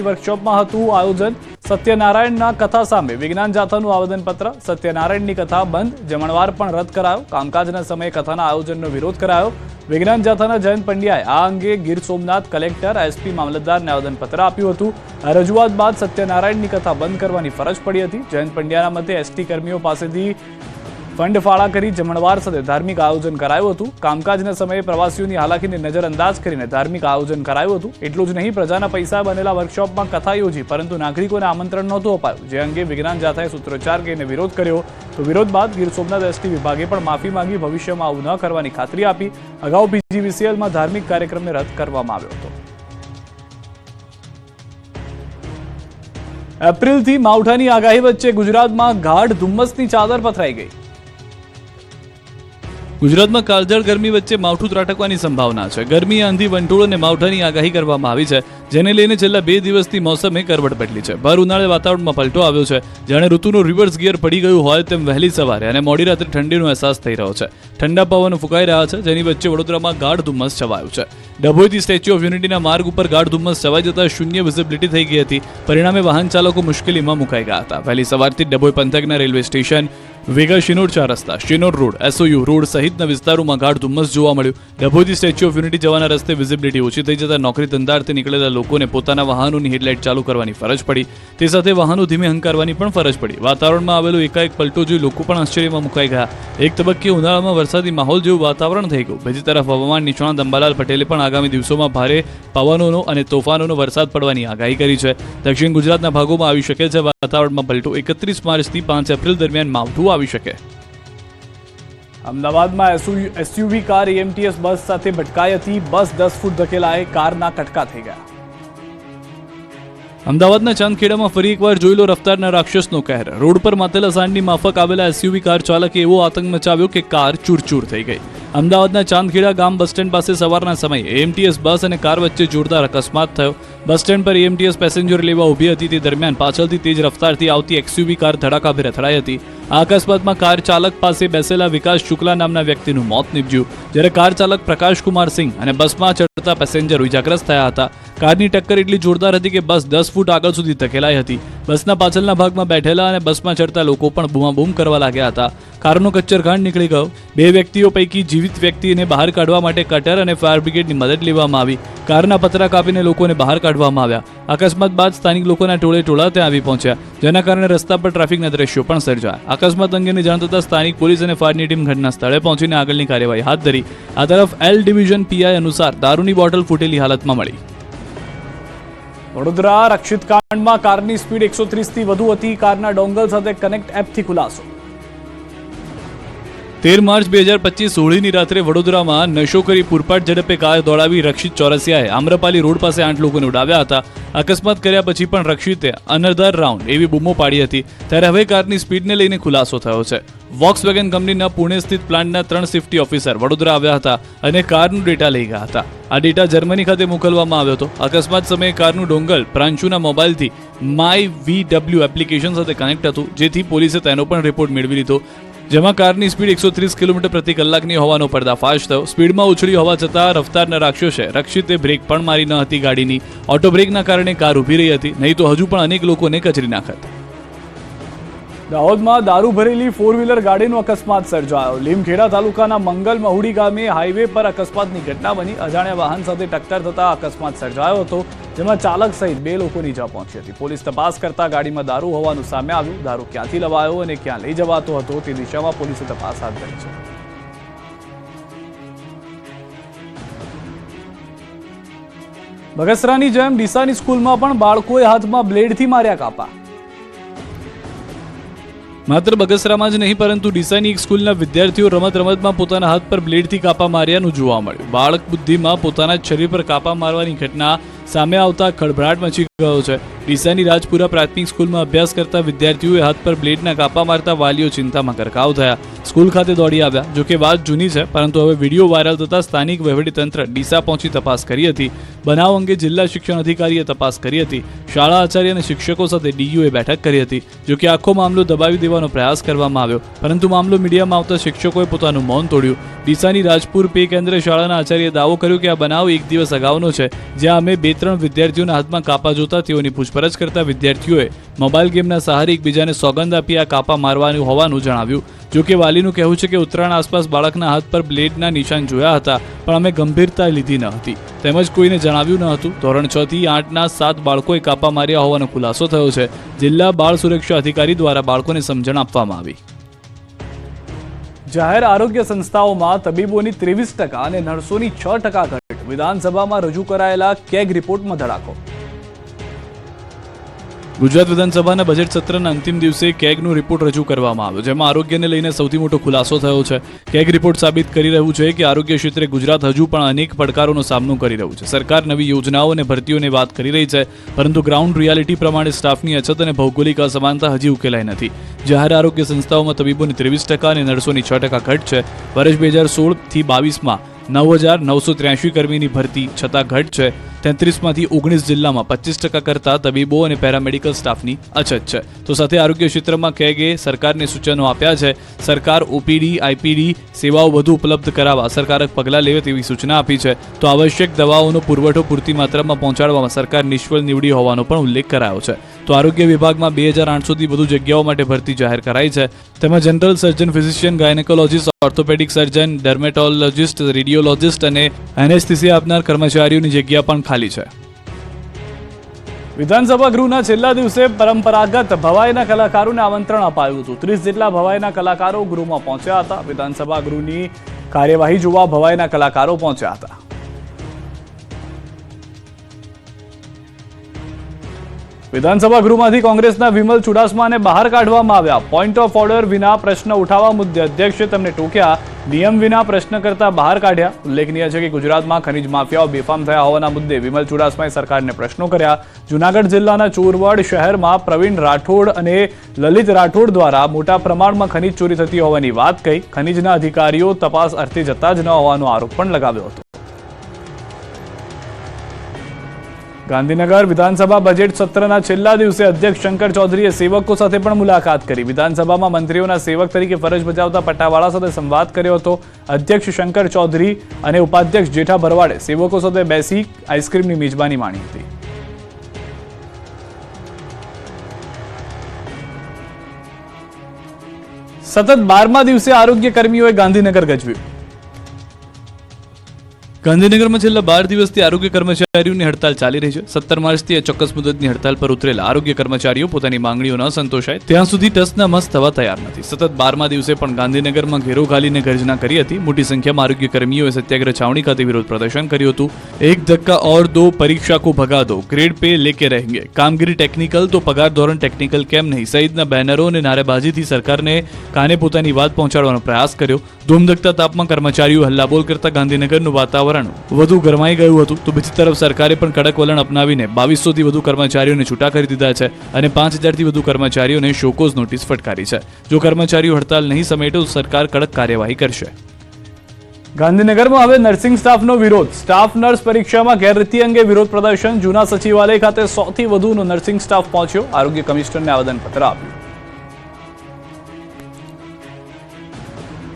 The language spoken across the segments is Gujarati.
વર્કશોપમાં હતું આયોજન સત્યનારાયણના કથા સામે વિજ્ઞાન જાથાનું આવેદનપત્ર સત્યનારાયણની કથા બંધ જમણવાર પણ રદ કરાયો કામકાજના સમયે કથાના આયોજનનો વિરોધ કરાયો વિજ્ઞાન જાથાના જયંત પંડ્યાએ આ અંગે ગીર સોમનાથ કલેક્ટર એસપી મામલતદારને આવેદનપત્ર આપ્યું હતું રજૂઆત બાદ સત્યનારાયણની કથા બંધ કરવાની ફરજ પડી હતી જયંત પંડ્યાના મતે એસટી કર્મીઓ પાસેથી ફંડ ફાળા કરી જમણવાર સાથે ધાર્મિક આયોજન કરાયું હતું કામકાજના સમયે પ્રવાસીઓની હાલાકીને નજરઅંદાજ કરીને ધાર્મિક આયોજન કરાયું હતું એટલું જ નહીં પ્રજાના પૈસા બનેલા વર્કશોપમાં કથા યોજી પરંતુ નાગરિકોને આમંત્રણ નહોતું અપાયું જે અંગે વિજ્ઞાન જાથાએ સૂત્રોચ્ચાર કરીને વિરોધ કર્યો તો વિરોધ બાદ ગીર સોમનાથ એસટી વિભાગે પણ માફી માંગી ભવિષ્યમાં આવું ન કરવાની ખાતરી આપી અગાઉ પીજીવીસીએલમાં ધાર્મિક કાર્યક્રમને રદ કરવામાં આવ્યો હતો એપ્રિલથી માવઠાની આગાહી વચ્ચે ગુજરાતમાં ગાઢ ધુમ્મસની ચાદર પથરાઈ ગઈ ગુજરાતમાં કાળઝાળ ગરમી વચ્ચે માવઠું ત્રાટકવાની સંભાવના છે ગરમી આંધી વંટોળ અને માવઠાની આગાહી કરવામાં આવી છે જેને લઈને છેલ્લા 2 દિવસથી મોસમે કરવટ બદલી છે ભર ઉનાળે વાતાવરણમાં પલટો આવ્યો છે જાણે ઋતુનું રિવર્સ ગિયર પડી ગયું હોય તેમ વહેલી સવારે અને મોડી રાત્રે ઠંડીનો અહેસાસ થઈ રહ્યો છે ઠંડા પવનો ફૂંકાઈ રહ્યા છે જેની વચ્ચે વડોદરામાં ગાઢ ધુમ્મસ છવાયું છે ડભોઈથી સ્ટેચ્યુ ઓફ યુનિટીના માર્ગ ઉપર ગાઢ ધુમ્મસ છવાઈ જતા શૂન્ય વિઝિબિલિટી થઈ ગઈ હતી પરિણામે વાહન ચાલકો મુશ્કેલીમાં મુકાઈ ગયા હતા વહેલી સવારથી ડભોઈ પંથકના રેલવે સ્ટેશન વેગા શિનોર 4 રસ્તા શિનોર રોડ એસઓયુ રોડ સહિતના વિસ્તારોમાં ગાઢ ધુમ્મસ જોવા મળ્યું ડભોઈથી સ્ટેચ્યુ ઓફ યુનિટી જવાના રસ્તે વિઝિબિલિટી ઓછી થઈ જતા નોકરી ધંધાર્થે નીકળેલા લોકોને પોતાના વાહનોની હેડલાઇટ ચાલુ કરવાની ફરજ પડી તે સાથે વાહનો ધીમે હંકારવાની પણ ફરજ પડી વાતાવરણમાં આવેલો એકાએક પલટો જોઈ લોકો પણ આશ્ચર્યમાં મુકાઈ ગયા એક તબક્કે ઉનાળામાં વરસાદી માહોલ જેવું વાતાવરણ થઈ ગયું બીજી તરફ હવામાન નિષ્ણાત અંબાલાલ પટેલે પણ આગામી દિવસોમાં ભારે પવનોનો અને તોફાનોનો વરસાદ પડવાની આગાહી કરી છે દક્ષિણ ગુજરાતના ભાગોમાં આવી શકે છે વાતાવરણમાં પલટો 31 માર્ચથી 5 એપ્રિલ દરમિયાન માવઠું આવી શકે અમદાવાદમાં એસયુવી કાર એએમટીએસ બસ સાથે ભટકાઈ હતી બસ 10 ફૂટ ધકેલાઈ કારના કટકા થઈ ગયા અમદાવાદના ચાંદખેડામાં ફરી એકવાર જોઈ લો રફતારના રાક્ષસનો કહેર રોડ પર માતેલા સાંડની માફક આવેલા એસયુવી કાર ચાલકે એવો આતંક મચાવ્યો કે કાર ચૂરચૂર થઈ ગઈ અમદાવાદના ચાંદખેડા ગામ બસ સ્ટેન્ડ પાસે સવારના સમયે એએમટીએસ બસ અને કાર વચ્ચે જોરદાર અકસ્માત થયો બસ સ્ટેન્ડ પર એએમટીએસ પેસેન્જર લેવા ઊભી હતી તે દરમિયાન પાછળથી તેજ રફતારથી આવતી એક્સયુવી કાર ધડાકાભેર અથડાઈ હતી આ અકસ્માતમાં કાર ચાલક પાસે બેસેલા વિકાસ શુક્લા નામના વ્યક્તિનું મોત નીપજ્યું જ્યારે કાર ચાલક પ્રકાશ કુમાર સિંહ અને બસમાં ચડતા પેસેન્જર ઇજાગ્રસ્ત થયા હતા કારની ટક્કર એટલી જોરદાર હતી કે બસ 10 ફૂટ આગળ સુધી ધકેલાઈ હતી બસના પાછળના ભાગમાં બેઠેલા અને બસમાં ચડતા લોકો પણ બૂમાબૂમ કરવા લાગ્યા હતા કારનો કચ્ચરઘાણ નીકળી ગયો 2 વ્યક્તિઓ પૈકી જીવિત વ્યક્તિને બહાર કાઢવા માટે કટર અને ફાયર બ્રિગેડની મદદ લેવામાં આવી કારના પતરા કાપીને લોકોને બહાર કાઢવામાં આવ્યા અકસ્માત બાદ સ્થાનિક લોકોના ટોળે ટોળા ત્યાં આવી પહોંચ્યા જેના કારણે રસ્તા પર ટ્રાફિકના દ્રશ્યો પણ સર્જાયા અકસ્માત અંગેની જાણ થતાં સ્થાનિક પોલીસ અને ફાયરની ટીમ ઘટના સ્થળે પહોંચીને આગળની કાર્યવાહી હાથ ધરી આ તરફ એલ ડિવિઝન પીઆઈ અનુસાર દારૂની બોટલ ફૂટેલી હાલતમાં મળી વડોદરા રક્ષિત કાંડમાં કારની સ્પીડ 130 થી વધુ હતી કારના ડોંગલ સાથે કનેક્ટ એપથી ખુલાસો 13 માર્ચ 2025 હોળીની રાત્રે વડોદરામાં નશો કરી પૂરપાટ ઝડપે કાર દોડાવી રક્ષિત ચોરસિયાએ આમ્રપાલી રોડ પાસે 8 લોકોને ઉડાવ્યા હતા અકસ્માત કર્યા પછી પણ રક્ષિતે અનધર રાઉન્ડ એવી બૂમો પાડી હતી ત્યારે હવે કારની સ્પીડને લઈને ખુલાસો થયો છે વોક્સવેગન કંપનીના પુણે સ્થિત પ્લાન્ટના 3 સેફ્ટી ઓફિસર વડોદરા આવ્યા હતા અને કારનું ડેટા લઈ ગયા હતા આ ડેટા જર્મની ખાતે મોકલવામાં આવ્યો હતો અકસ્માત સમયે કારનું ડોંગલ પ્રાંશુના મોબાઈલથી માય VW એપ્લિકેશન સાથે કનેક્ટ હતું જેથી પોલીસે તેનો પણ રિપોર્ટ મેળવી લીધો જેમાં કારની સ્પીડ 130 કિલોમીટર પ્રતિ કલાકની હોવાનો પર્દાફાશ થયો સ્પીડમાં ઉછળી હોવા છતાં રફતારના રાક્ષસે રક્ષિતે બ્રેક પણ મારી ન હતી ગાડીની ઓટો બ્રેકના કારણે કાર ઊભી રહી હતી નહીં તો હજુ પણ અનેક લોકોને કચરી નાખત દાહોદમાં દારૂ ભરેલી 4 વ્હીલર ગાડીનો અકસ્માત સર્જાયો લીમખેડા તાલુકાના મંગલ મહુડી ગામે હાઈવે પર અકસ્માતની ઘટના બની અજાણ્યા વાહન સાથે ટક્કર થતા અકસ્માત સર્જાયો હતો જેમાં ચાલક સહિત 2 લોકોની ઈજા પહોંચી હતી પોલીસ તપાસ કરતા ગાડીમાં દારૂ હોવાનું સામે આવ્યું દારૂ ક્યાંથી લવાયો અને ક્યાં લઈ જવાતો હતો તે દિશામાં પોલીસે તપાસ હાથ ધરી છે બગસરાની જેમ ડીસાની સ્કૂલમાં પણ બાળકોએ હાથમાં બ્લેડથી માર્યા કાપા માત્ર બગસરામાં જ નહીં પરંતુ ડીસાની એક સ્કૂલના વિદ્યાર્થીઓ રમતમાં પોતાના હાથ પર બ્લેડથી કાપા માર્યાનું જોવા મળ્યું બાળક બુદ્ધિમાં પોતાના જ શરીર પર કાપા મારવાની ઘટના સામે આવતા ખળભળાટ મચી ગયો છે ડીસાની રાજપુરા પ્રાથમિક સ્કૂલમાં અભ્યાસ કરતા વિદ્યાર્થીઓએ હાથ પર બ્લેડના કાપા મારતા વાલીઓ ચિંતામાં ગરકાવ થયા સ્કૂલ ખાતે દોડી આવ્યા જોકે વાત જૂની છે પરંતુ હવે વિડીયો વાયરલ થતા સ્થાનિક વહીવટીતંત્ર ડીસા પહોંચી તપાસ કરી હતી બનાવ અંગે જિલ્લા શિક્ષણ અધિકારીએ તપાસ કરી હતી શાળા આચાર્ય અને શિક્ષકો સાથે ડીયુએ બેઠક કરી હતી જોકે આખો મામલો દબાવી દેવાનો પ્રયાસ કરવામાં આવ્યો પરંતુ મામલો મીડિયામાં આવતા શિક્ષકોએ પોતાનું મૌન તોડ્યું ડીસાની રાજપુર પે કેન્દ્ર શાળાના આચાર્યએ દાવો કર્યો કે આ બનાવ 1 દિવસ અગાઉનો છે જ્યાં અમે 2 2-3 વિદ્યાર્થીઓના હાથમાં કાપા જોતા તેઓની પૂછપરછ કરતા વિદ્યાર્થીઓએ મોબાઈલ ગેમના સહારે એકબીજાને સોગંદ આપી આ કાપા મારવાનું હોવાનું જણાવ્યું. જોકે વાલીનું કહેવું છે કે ઉત્તરાયણ આસપાસ બાળકના હાથ પર બ્લેડના નિશાન જોયા હતા, પણ અમે ગંભીરતા લીધી ન હતી. તેમજ કોઈને જણાવ્યું ન હતું. ધોરણ 6 થી 8ના 7 બાળકોએ કાપા માર્યા હોવાનો ખુલાસો થયો છે. જિલ્લા બાળ સુરક્ષા અધિકારી દ્વારા બાળકોને સમજણ આપવામાં આવી. જાહેર આરોગ્ય સંસ્થાઓમાં તબીબોની 23% અને નર્સોની 6% ઘટ. વિધાનસભામાં રજૂ કરાયેલા કેગ રિપોર્ટમાં ધડાકો. ગુજરાત વિધાનસભાના બજેટ સત્રના અંતિમ દિવસે કેગનો રિપોર્ટ રજૂ કરવામાં આવ્યો, જેમાં આરોગ્યને લઈને સૌથી મોટો ખુલાસો થયો છે. કેગ રિપોર્ટ સાબિત કરી રહ્યું છે કે આરોગ્ય ક્ષેત્રે ગુજરાત હજુ પણ અનેક પડકારોનો સામનો કરી રહ્યું છે. સરકાર નવી યોજનાઓ અને ભરતીઓની વાત કરી રહી છે, પરંતુ ગ્રાઉન્ડ રિયાલિટી પ્રમાણે સ્ટાફની અછત અને ભૌગોલિક અસમાનતા હજી ઉકેલાઈ નથી. જાહેર આરોગ્ય સંસ્થાઓમાં તબીબોની 23% અને નર્સોની 6% ઘટ છે. વર્ષ 2016 થી 22માં 9,983 કર્મીની ભરતી છતાં ઘટ છે. 33માંથી 19 જિલ્લામાં 25% કરતા તબીબો અને પેરામેડિકલ સ્ટાફની અછત છે. તો સાથે આરોગ્ય ક્ષેત્રમાં કેગે સરકારને સૂચનો આપ્યા છે. સરકાર ઓપીડી આઈપીડી સેવાઓ વધુ ઉપલબ્ધ કરાવવા અસરકારક પગલાં લેવે તેવી સૂચના આપી છે. તો આવશ્યક દવાઓનો પુરવઠો પૂરતી માત્રામાં પહોંચાડવામાં સરકાર નિષ્ફળ નીવડી હોવાનો પણ ઉલ્લેખ કરાયો છે. તો આરોગ્ય વિભાગમાં 2,800થી વધુ જગ્યાઓ માટે ભરતી જાહેર કરાઈ છે. તેમાં જનરલ સર્જન, ફિઝિશિયન, ગાયનેકોલોજીસ્ટ, ઓર્થોપેડિક સર્જન, ડર્મેટોલોજીસ્ટ, રેડિયોલોજીસ્ટ અને એનેસ્થેસિયા આપનાર કર્મચારીઓની જગ્યા પણ ખાલી છે. વિધાનસભા ગૃહના છેલ્લા દિવસે પરંપરાગત ભવાઈના કલાકારોને આમંત્રણ અપાયું હતું. 30 જેટલા ભવાઈના કલાકારો ગૃહમાં પહોંચ્યા હતા. વિધાનસભા ગૃહની કાર્યવાહી જોવા ભવાઈના કલાકારો પહોંચ્યા હતા. વિધાનસભા ગૃહમાંથી કોંગ્રેસના વિમલ ચુડાસમાને બહાર કાઢવામાં આવ્યા. પોઈન્ટ ઓફ ઓર્ડર વિના પ્રશ્ન ઉઠાવવા મુદ્દે અધ્યક્ષે તેમને ટોક્યા. નિયમ વિના પ્રશ્ન કરતા બહાર કાઢ્યા. ઉલ્લેખનીય છે કે ગુજરાતમાં ખનીજ માફિયાઓ બેફામ થયા હોવાના મુદ્દે વિમલ ચુડાસમાએ સરકારને પ્રશ્નો કર્યા. જૂનાગઢ જિલ્લાના ચોરવાડ શહેરમાં પ્રવીણ રાઠોડ અને લલિત રાઠોડ દ્વારા મોટા પ્રમાણમાં ખનીજ ચોરી થતી હોવાની વાત કહી. ખનીજના અધિકારીઓ તપાસ અર્થે જતા જ ન હોવાનો આરોપ પણ લગાવ્યો હતો. ગાંધીનગર વિધાનસભા બજેટ સત્રના છેલ્લા દિવસે અધ્યક્ષ શંકર ચૌધરીએ સેવકો સાથે પણ મુલાકાત કરી. વિધાનસભામાં મંત્રીઓના સેવક તરીકે ફરજ બજાવતા પટ્ટાવાળા સાથે સંવાદ કર્યો હતો. અધ્યક્ષ શંકર ચૌધરી અને ઉપાધ્યક્ષ જેઠા ભરવાડે સેવકો સાથે બેસી આઈસ્ક્રીમની મેજબાની માણી હતી. સતત 12મા દિવસે આરોગ્ય કર્મીઓએ ગાંધીનગર ગજવ્યું. ગાંધીનગરમાં છેલ્લા 12 દિવસથી આરોગ્ય કર્મચારીઓની હડતાલ ચાલી રહી છે. 17 માર્ચથી આ ચોક્કસ મુદતની હડતાલ પર ઉતરેલા આરોગ્ય કર્મચારીઓ પોતાની માંગણીઓ ન સંતોષાય ત્યાં સુધી ટસના મસ થવા તૈયાર નથી. સતત 12મા દિવસે પણ ગાંધીનગરમાં ઘેરો ઘાલીને ગર્જના કરી હતી. મોટી સંખ્યામાં આરોગ્ય કર્મીઓએ સત્યાગ્રહ છાવણી ખાતે વિરોધ પ્રદર્શન કર્યું હતું. એક ધક્કા ઓર દો, પરીક્ષા કો ભગા દો, ગ્રેડ પે લેકે રહેંગે, કામગીરી ટેકનિકલ તો પગાર ધોરણ ટેકનિકલ કેમ નહીં સહિતના બેનરો અને નારેબાજીથી સરકારને કાને પોતાની વાત પહોંચાડવાનો પ્રયાસ કર્યો. ધૂમધકતા તાપમાં કર્મચારીઓ હલ્લાબોલ કરતા ગાંધીનગરનું વાતાવરણ વધુ ગરમાઈ ગયું હતું. તો બીજી તરફ સરકારે પણ કડક વલણ અપનાવીને 2200થી વધુ કર્મચારીઓને છૂટા કરી દીધા છે અને 5000થી વધુ કર્મચારીઓને શોકોઝ નોટિસ ફટકારી છે. જો કર્મચારીઓ હડતાલ નહીં સમેટે તો સરકાર કડક કાર્યવાહી કરશે. ગાંધીનગરમાં હવે નર્સિંગ સ્ટાફનો વિરોધ. સ્ટાફ નર્સ પરીક્ષામાં ગેરરીતિ અંગે વિરોધ પ્રદર્શન. જૂના સચિવાલય ખાતે 100થી વધુનો નર્સિંગ સ્ટાફ પહોંચ્યો. આરોગ્ય કમિશનરને આવેદનપત્ર આપ્યું.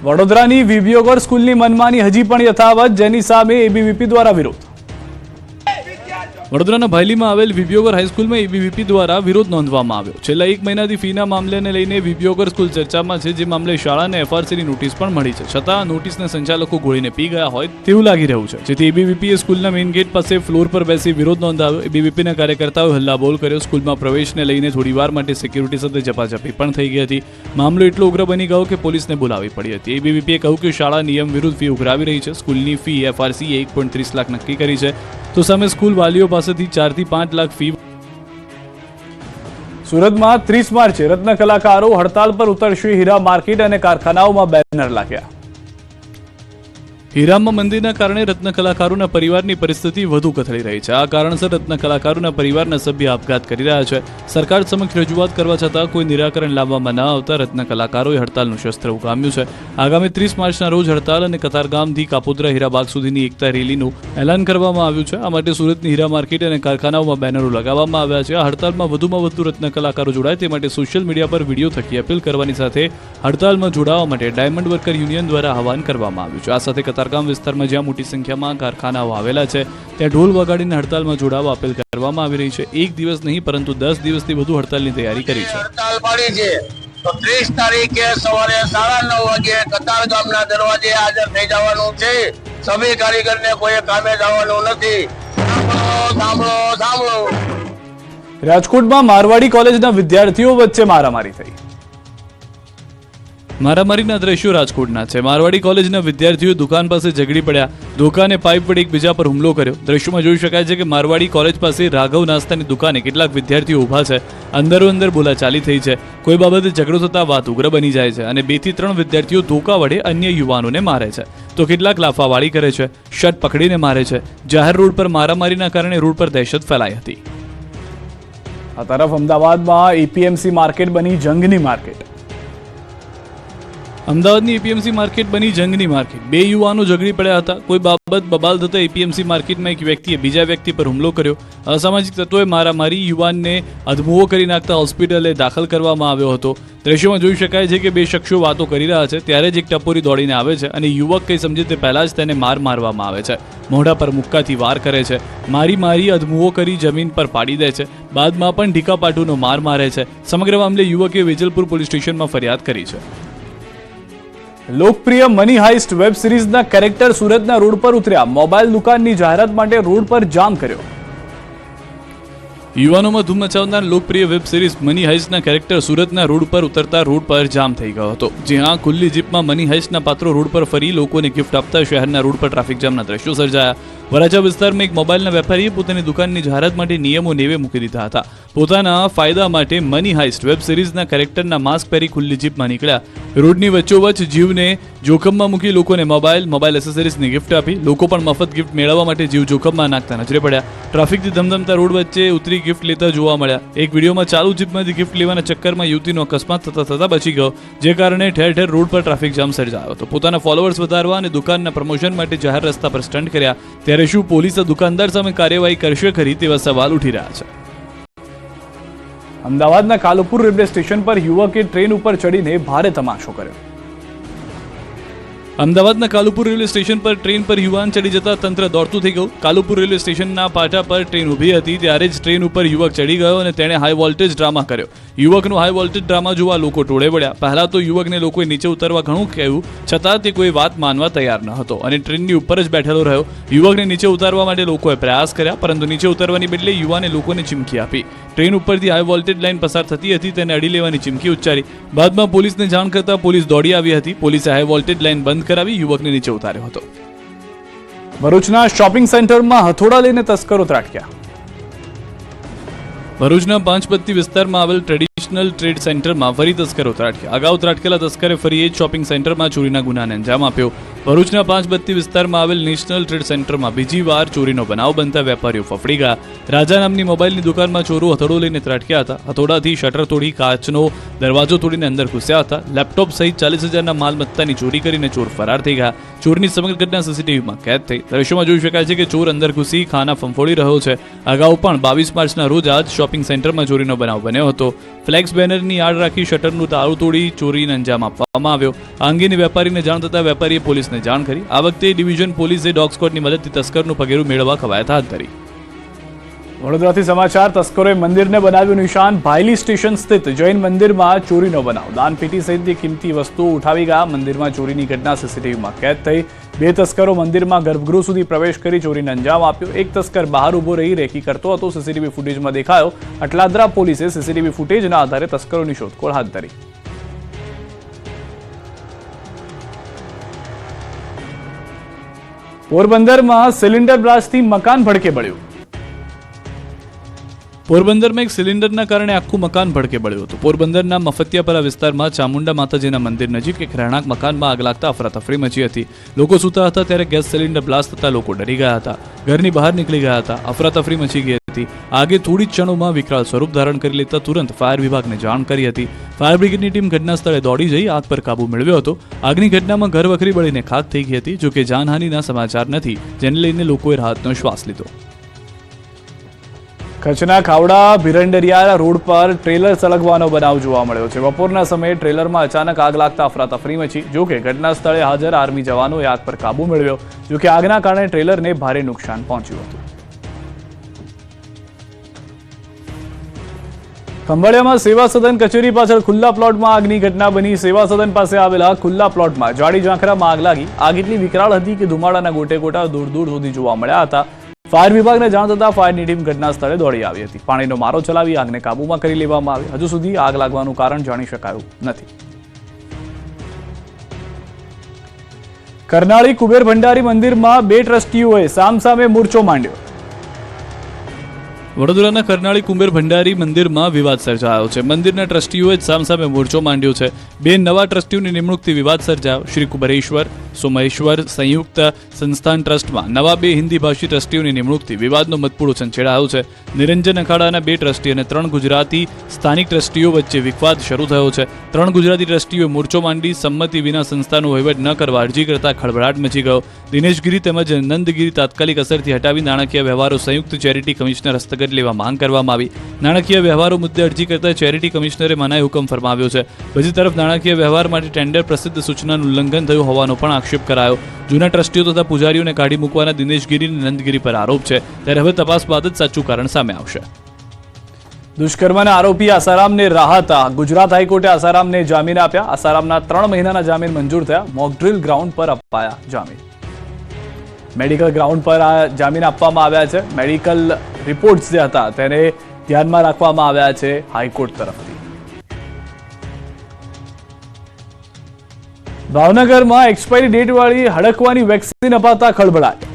વડોદરાની વિબીયોગર સ્કૂલની મનમાની હજી પણ યથાવત, જેની સામે એબીવીપી દ્વારા વિરોધ. વડોદરાના ભાયલીમાં આવેલ વિબીયોગર હાઈસ્કૂલમાં એબીવીપી દ્વારા વિરોધ નોંધવામાં આવ્યો. છેલ્લા 1 મહિનાથી ફીના મામલેને લઈને વિબીયોગર સ્કૂલ ચર્ચામાં છે, જે મામલે શાળાને એફઆરસીની નોટિસ પણ મળી છે. છતાં નોટિસના સંચાલકો ગોળીને પી ગયા હોય તેવું લાગી રહ્યું છે, જેથી એબીવીપીએ સ્કૂલના મેઇન ગેટ પાસે ફ્લોર પર બેસી વિરોધ નોંધાવ્યો. એબીવીપીના કાર્યકર્તાઓએ હલ્લાબોલ કર્યો. સ્કૂલમાં પ્રવેશને લઈને થોડીવાર માટે સિક્યુરિટી સાથે ઝપાઝપી પણ થઈ ગઈ હતી. મામલો એટલો ઉગ્ર બની ગયો કે પોલીસને બોલાવવી પડી હતી. એબીવીપીએ કહ્યું કે શાળા નિયમ વિરુદ્ધ ફી ઉઘરાવી રહી છે. સ્કૂલની ફી એફઆરસીએ 1.30 લાખ નક્કી કરી છે, તો સામે સ્કૂલ વાલીઓ પાસેથી 4 થી 5 લાખ ફી. સુરતમાં 30 માર્ચે રત્ન કલાકારો હડતાલ પર ઉતરશે. હીરા માર્કેટ અને કારખાનાઓમાં બેનર લાગ્યા. હીરામાં મંદીના કારણે રત્ન કલાકારોના પરિવારની પરિસ્થિતિ વધુ કથળી રહી છે. આ કારણસર રત્ન કલાકારોના પરિવારના સભ્ય આપઘાત કરી રહ્યા છે. સરકાર સમક્ષ રજૂઆત કરવા છતાં કોઈ નિરાકરણ લાવવામાં ન આવતા રત્ન કલાકારોએ હડતાલનું શસ્ત્ર ઉગામ્યું છે. આગામી 30 માર્ચના રોજ હડતાલ અને કતારગામથી કાપોદ્રા હીરાબાગ સુધીની એકતા રેલીનું એલાન કરવામાં આવ્યું છે. આ માટે સુરતની હીરા માર્કેટ અને કારખાનાઓમાં બેનરો લગાવવામાં આવ્યા છે. આ હડતાલમાં વધુમાં વધુ રત્ન કલાકારો જોડાય તે માટે સોશિયલ મીડિયા પર વિડીયો થકી અપીલ કરવાની સાથે હડતાલમાં જોડાવા માટે ડાયમંડ વર્કર યુનિયન દ્વારા આહવાન કરવામાં આવ્યું છે. આ સાથે કતારગામ વિસ્તારમાં જ્યાં મોટી સંખ્યામાં કારખાનાઓ આવેલા છે ત્યાં ઢોલ વગાડીને હડતાલમાં જોડાવા અપીલ કરવામાં આવી રહી છે. એક દિવસ નહીં પરંતુ 10 દિવસથી વધુ હડતાલની તૈયારી કરી છે. હડતાલ પાડી છે તો 30 તારીખે સવારે 9:30 વાગે કતારગામના દરવાજે હાજર થઈ જવાનું છે. સભી કારીગરને કોઈ કામે જવાનું નથી. સાંભળો સાંભળો. રાજકોટમાં મારવાડી કોલેજના વિદ્યાર્થીઓ વચ્ચે મારામારી થઈ. મારામારીના દ્રશ્યો રાજકોટના છે. મારવાડી કોલેજના વિદ્યાર્થીઓ દુકાન પાસે ઝઘડી પડ્યા. દુકાને પાઇપ વડે એકબીજા પર હુમલો કર્યો. દ્રશ્યોમાં જોઈ શકાય છે કે મારવાડી કોલેજ પાસે રાઘવ નાસ્તાની દુકાને કેટલાક વિદ્યાર્થીઓ ઊભા છે. અંદરો અંદર બોલાચાલી થઈ છે. કોઈ બાબતે ઝઘડો થતા વાત ઉગ્ર બની જાય છે અને 2 થી 3 વિદ્યાર્થીઓ ધોકા વડે અન્ય યુવાનોને મારે છે તો કેટલાક લાફાવાળી કરે છે, શર્ટ પકડીને મારે છે. જાહેર રોડ પર મારામારીના કારણે રોડ પર દહેશત ફેલાઈ હતી. આ તરફ અમદાવાદમાં એપીએમસી માર્કેટ બની જંગની માર્કેટ. અમદાવાદની એપીએમસી માર્કેટ બની જંગની માર્કેટ. 2 યુવાનો ઝઘડી પડ્યા હતા. કોઈ બાબત બબાલ થતા એપીએમસી માર્કેટમાં એક વ્યક્તિએ બીજા વ્યક્તિ પર હુમલો કર્યો. અસામાજિક તત્વોએ મારામારી યુવાનને અધમુઓ કરી નાખતા હોસ્પિટલે દાખલ કરવામાં આવ્યો હતો. દ્રશ્યોમાં જોઈ શકાય છે કે 2 શખ્સો વાતો કરી રહ્યા છે ત્યારે જ એક ટપોરી દોડીને આવે છે અને યુવક કંઈ સમજે તે પહેલા જ તેને મારવામાં આવે છે. મોઢા પર મુક્કાથી વાર કરે છે. મારી અધમુઓ કરી જમીન પર પાડી દે છે. બાદમાં પણ ઢીકાપાટુનો માર મારે છે. સમગ્ર મામલે યુવકે વેજલપુર પોલીસ સ્ટેશનમાં ફરિયાદ કરી છે. લોકપ્રિય મની હાઇસ્ટ વેબ સિરીઝના કેરેક્ટર સુરતના રોડ પર ઉતર્યા. મોબાઈલ દુકાનની જાહેરાત માટે રોડ પર જામ કર્યો. યુવાનોમાં ધૂમ મચાવનાર લોકપ્રિય વેબ સિરીઝ મની હાઇસ્ટના કેરેક્ટર સુરતના રોડ પર ઉતરતા રોડ પર જામ થઈ ગયો હતો. જ્યાં ખુલ્લી જીપમાં મની હાઇસ્ટના પાત્રો રોડ પર ફરી લોકોને ગિફ્ટ આપતા શહેરના રોડ પર ટ્રાફિક જામના દ્રશ્યો સર્જાયા. વરાછા વિસ્તારમાં એક મોબાઈલના વેપારીએ પોતાની દુકાનની જાહેરાત માટે નિયમો નેવે મૂકી દીધા હતા. પોતાના ફાયદા માટે મની હાઇસ્ટ વેબ સિરીઝના કેરેક્ટરના માસ્ક પહેરી ખુલ્લી જીપમાં નીકળ્યા. રોડની વચ્ચોવચ્ચ જીવને જોખમમાં મૂકી લોકોને મોબાઈલ એસેસરીઝની ગિફ્ટ આપી. લોકો પણ મફત ગિફ્ટ મેળવવા માટે જીવ જોખમમાં નાખતા નજરે પડ્યા. ટ્રાફિકથી ધમધમતા રોડ વચ્ચે ઉતરી ગિફ્ટ લેતા જોવા મળ્યા. એક વિડીયોમાં ચાલુ જીપમાંથી ગિફ્ટ લેવાના ચક્કરમાં યુવતીનો અકસ્માત થતા બચી ગયો, જે કારણે ઠેર ઠેર રોડ પર ટ્રાફિક જામ સર્જાયો હતો. પોતાના ફોલોઅર્સ વધારવા અને દુકાનના પ્રમોશન માટે જાહેર રસ્તા પર સ્ટન્ટ કર્યા. ત્યારે શું પોલીસ દુકાનદાર સામે કાર્યવાહી કરશે ખરી તેવા સવાલ ઉઠી રહ્યા છે. અમદાવાદના કાલુપુર રેલવે સ્ટેશન પર યુવકે ટ્રેન ઉપર ચડીને ભારે તમાશો કર્યો. અમદાવાદના કાલુપુર રેલવે સ્ટેશન પર ટ્રેન પર યુવાન ચડી જતા તંત્ર દોડતું થઈ ગયું. કાલુપુર રેલવે સ્ટેશનના પાટા પર ટ્રેન ઊભી હતી ત્યારે જ ટ્રેન ઉપર યુવક ચડી ગયો અને તેણે હાઈ વોલ્ટેજ ડ્રામા કર્યો. યુવકનો હાઈ વોલ્ટેજ ડ્રામા જોવા લોકો ટોળે વળ્યા. પહેલા તો યુવકને લોકોએ નીચે ઉતરવા ઘણું કહ્યું, છતાં તે કોઈ વાત માનવા તૈયાર ન હતો અને ટ્રેનની ઉપર જ બેઠેલો રહ્યો. યુવકને નીચે ઉતારવા માટે લોકોએ પ્રયાસ કર્યા, પરંતુ નીચે ઉતરવાની બદલે યુવાને લોકોને ચીમકી આપી. ટ્રેન ઉપરથી હાઈ વોલ્ટેજ લાઇન પસાર થતી હતી, તેને અડી લેવાની ચીમકી ઉચ્ચારી. બાદમાં પોલીસને જાણ કરતા પોલીસ દોડી આવી હતી. પોલીસે હાઈ વોલ્ટેજ લાઇન બંધ કરાવી યુવકને નીચે ઉતાર્યો હતો. ભરૂચના શોપિંગ સેન્ટરમાં હથોડા લઈને તસ્કરો ત્રાટક્યા. ભરૂચના પાંચપત્તી વિસ્તારમાં આવેલ ટ્રેડિશનલ ટ્રેડ સેન્ટરમાં ફરી તસ્કરો ત્રાટક્યા. અગાઉ ત્રાટકેલા તસ્કરે ફરી એ જ શોપિંગ સેન્ટરમાં ચોરીના ગુનાને અંજામ આપ્યો. ભરૂચના પાંચબત્તી વિસ્તારમાં આવેલ નેશનલ ટ્રેડ સેન્ટરમાં બીજી વાર ચોરીનો બનાવ બનતા વેપારીઓ ફફડી ગયા. રાજા નામની મોબાઈલની દુકાનમાં ચોરો હથોડો લઈને ત્રાટક્યા હતા. હથોડાથી શટર તોડી કાચનો દરવાજો તોડીને અંદર ઘૂસ્યા હતા. લેપટોપ સહિત 40,000ના માલમત્તાની ચોરી કરીને ચોર ફરાર થઈ ગયા. ચોરની સમગ્ર ઘટના સીસીટીવીમાં કેદ થઈ. દ્રશ્યોમાં જોઈ શકાય છે કે ચોર અંદર ઘૂસી ખાના ફંફોડી રહ્યો છે. અગાઉ પણ 22 માર્ચના રોજ આ જ શોપિંગ સેન્ટરમાં ચોરીનો બનાવ બન્યો હતો. ફ્લેક્સ બેનરની આડ રાખી શટરનું તાળું તોડી ચોરીને અંજામ આપવામાં આવ્યો. આ અંગેની વેપારીને જાણ થતાં વેપારીએ પોલીસને જાણ કરી. આ વખતે ડિવિઝન પોલીસે ડોગ સ્ક્વોડની મદદથી તસ્કરનું પગેરું મેળવવા કવાયત હાથ ધરી. વડોદરાથી સમાચાર. તસ્કરોએ મંદિરને બનાવ્યું નિશાન. ભાયલી સ્ટેશન સ્થિત જૈન મંદિરમાં ચોરીનો બનાવ. દાનપેટી સહિતની કિંમતી વસ્તુઓ ઉઠાવી ગયા. મંદિરમાં ચોરીની ઘટના સીસીટીવીમાં કેદ થઈ. 2 તસ્કરો મંદિરમાં ગર્ભગૃહ સુધી પ્રવેશ કરી ચોરીને અંજામ આપ્યો. એક તસ્કર બહાર ઉભો રહી રેકી કરતો હતો. સીસીટીવી ફૂટેજમાં દેખાયો. અટલાદરા પોલીસે સીસીટીવી ફૂટેજના આધારે તસ્કરોની શોધખોળ હાથ ધરી. પોરબંદરમાં સિલિન્ડર બ્લાસ્ટથી મકાન ભડકે બળ્યું. પોરબંદરમાં એક સિલિન્ડરના કારણે આખું મકાન ભડકે બળ્યું હતું. પોરબંદરના મફતિયાપરા વિસ્તારમાં ચામુંડા માતાજીના મંદિર નજીક એક રહેણાંક મકાનમાં આગ લાગતા અફરાતફરી મચી હતી. લોકો સૂતા હતા ત્યારે ગેસ સિલિન્ડર બ્લાસ્ટ થતા લોકો ડરી ગયા હતા. ઘરની બહાર નીકળી ગયા હતા. અફરાતફરી મચી ગઈ હતી. આગે થોડી જ ક્ષણોમાં વિકરાળ સ્વરૂપ ધારણ કરી લેતા તુરંત ફાયર વિભાગને જાણ કરી હતી. ફાયર બ્રિગેડની ટીમ ઘટના સ્થળે દોડી જઈ આગ પર કાબુ મેળવ્યો હતો. આગની ઘટનામાં ઘર વખરી બળીને ખાખ થઈ ગઈ હતી. જોકે જાનહાનિના સમાચાર નથી, જેને લઈને લોકોએ રાહતનો શ્વાસ લીધો. કચ્છના ખાવડા ભીરંડરિયા રોડ પર ટ્રેલર સળગવાનો બનાવ જોવા મળ્યો છે. બપોરના સમયે ટ્રેલરમાં અચાનક આગ લાગતા અફરાતફરી મચી. જોકે ઘટના સ્થળે હાજર આર્મી જવાનોએ આગ પર કાબુ મેળવ્યો. જોકે આગના કારણે ટ્રેલરને ભારે નુકસાન પહોંચ્યું હતું. ખંભાળિયામાં સેવા સદન કચેરી પાછળ ખુલ્લા પ્લોટમાં આગની ઘટના બની. સેવા સદન પાસે આવેલા ખુલ્લા પ્લોટમાં જાડી ઝાંખરામાં આગ લાગી. આગ એટલી વિકરાળ હતી કે ધુમાડાના ગોટે ગોટા દૂર દૂર સુધી જોવા મળ્યા હતા. ફાયર વિભાગને જાણ થતાં ફાયરની ટીમ ઘટના સ્થળે દોડી આવી હતી. પાણીનો મારો ચલાવી આગને કાબૂમાં કરી લેવામાં આવી. હજુ સુધી આગ લાગવાનું કારણ જાણી શકાયું નથી. કરનાળી કુબેર ભંડારી મંદિરમાં 2 ટ્રસ્ટીઓએ સામસામે મોરચો માંડ્યો. વડોદરાના કરનાળી કુંભેર ભંડારી મંદિરમાં વિવાદ સર્જાયો છે. મંદિરના ટ્રસ્ટીઓએ જ સામસામે મોરચો માંડ્યો છે. 2 નવા ટ્રસ્ટીઓની નિમણૂકથી વિવાદ સર્જાયો. શ્રી કુબેરેશ્વર સોમેશ્વર સંયુક્ત સંસ્થાન ટ્રસ્ટમાં નવા 2 હિન્દી ભાષી ટ્રસ્ટીઓની નિમણૂકથી વિવાદનો મતપૂડો છંછેડાયો છે. નિરંજન અખાડાના 2 ટ્રસ્ટી અને 3 ગુજરાતી સ્થાનિક ટ્રસ્ટીઓ વચ્ચે વિવાદ શરૂ થયો છે. 3 ગુજરાતી ટ્રસ્ટીઓએ મોરચો માંડી સંમતિ વિના સંસ્થાનો વહીવટ ન કરવા અરજી કરતા ખળભળાટ મચી ગયો. દિનેશગીરી તેમજ નંદગીરી તાત્કાલિક અસરથી હટાવી નાણાકીય વ્યવહારો સંયુક્ત ચેરિટી કમિશનર હસ્તગત લેવા માંગ કરવામાં આવી. નાણાકીય વ્યવહારો મુદ્દે અરજી કરતા ચેરિટી કમિશનરે મનાઈ હુકમ ફરમાવ્યો છે. બીજી તરફ નાણાકીય વ્યવહાર માટે ટેન્ડર પ્રસિદ્ધ સૂચનાનું ઉલ્લંઘન થયું હોવાનો પણ આક્ષેપ કરાયો. જૂના ટ્રસ્ટીઓ તથા પૂજારીઓને કાઢી મૂકવાના દિનેશગીરી અને નંદગીરી પર આરોપ છે. ત્યારે હવે તપાસ બાદ જ સાચું કારણ સામે આવશે. દુષ્કર્મના આરોપી આસારામને રાહત. ગુજરાત હાઈકોર્ટે આસારામને જામીન આપ્યા. આસારામના 3 મહિનાના જામીન મંજૂર થયા. મોકડ્રીલ ગ્રાઉન્ડ પર અપાયા જામીન. મેડિકલ ગ્રાઉન્ડ પર આ જામીન આપવામાં આવ્યા છે. મેડિકલ રિપોર્ટ્સ જે હતા તેને ધ્યાનમાં રાખવામાં આવ્યા છે હાઈકોર્ટ તરફથી. ભાવનગરમાં એક્સપાયરી ડેટ વાળી હડકવાની વેક્સિન અપાતા ખળભળાટ.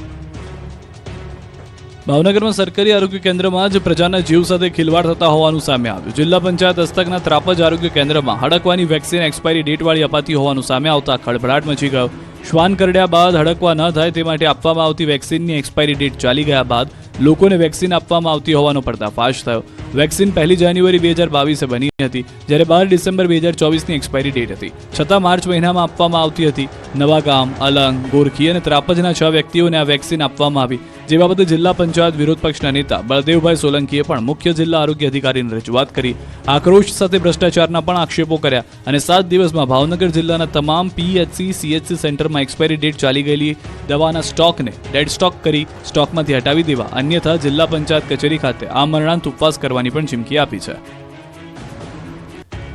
ભાવનગરમાં સરકારી આરોગ્ય કેન્દ્રમાં જ પ્રજાના જીવ સાથે ખિલવાડ થતા હોવાનું સામે આવ્યું. જિલ્લા પંચાયત હસ્તકના ત્રાપજ આરોગ્ય કેન્દ્રમાં હડકવાની વેક્સિન એક્સપાયરી ડેટવાળી અપાતી હોવાનું સામે આવતા ખળભળાટ મચી ગયો. શ્વાન કરડ્યા બાદ હડકવા ન થાય તે માટે આપવામાં આવતી વેક્સિનની એક્સપાયરી ડેટ ચાલી ગયા બાદ લોકોને વેક્સિન આપવામાં આવતી હોવાનો પર્દાફાશ થયો. વેક્સિન 1 જાન્યુઆરી 2022 બની હતી, જ્યારે 12 ડિસેમ્બર 2024ની એક્સપાયરી ડેટ હતી. છતાં માર્ચ મહિનામાં આપવામાં આવતી હતી. નવાગામ, અલંગ, ગોરખી અને ત્રાપજના 6 વ્યક્તિઓને આ વેક્સિન આપવામાં આવી. જે બાબતે જિલ્લા પંચાયત વિરોધ પક્ષના નેતા બળદેવભાઈ સોલંકીએ પણ મુખ્ય જિલ્લા આરોગ્ય અધિકારીને રજૂઆત કરી. આક્રોશ સાથે ભ્રષ્ટાચારના પણ આક્ષેપો કર્યા અને 7 દિવસમાં ભાવનગર જિલ્લાના તમામ PHC, CHC સેન્ટરમાં એક્સપાયરી ડેટ ચાલી ગયેલી દવાના સ્ટોકને ડેડ સ્ટોક કરી સ્ટોકમાંથી હટાવી દેવા, અન્યથા જિલ્લા પંચાયત કચેરી ખાતે આમરણાંત ઉપવાસ કરવાની પણ ચીમકી આપી છે.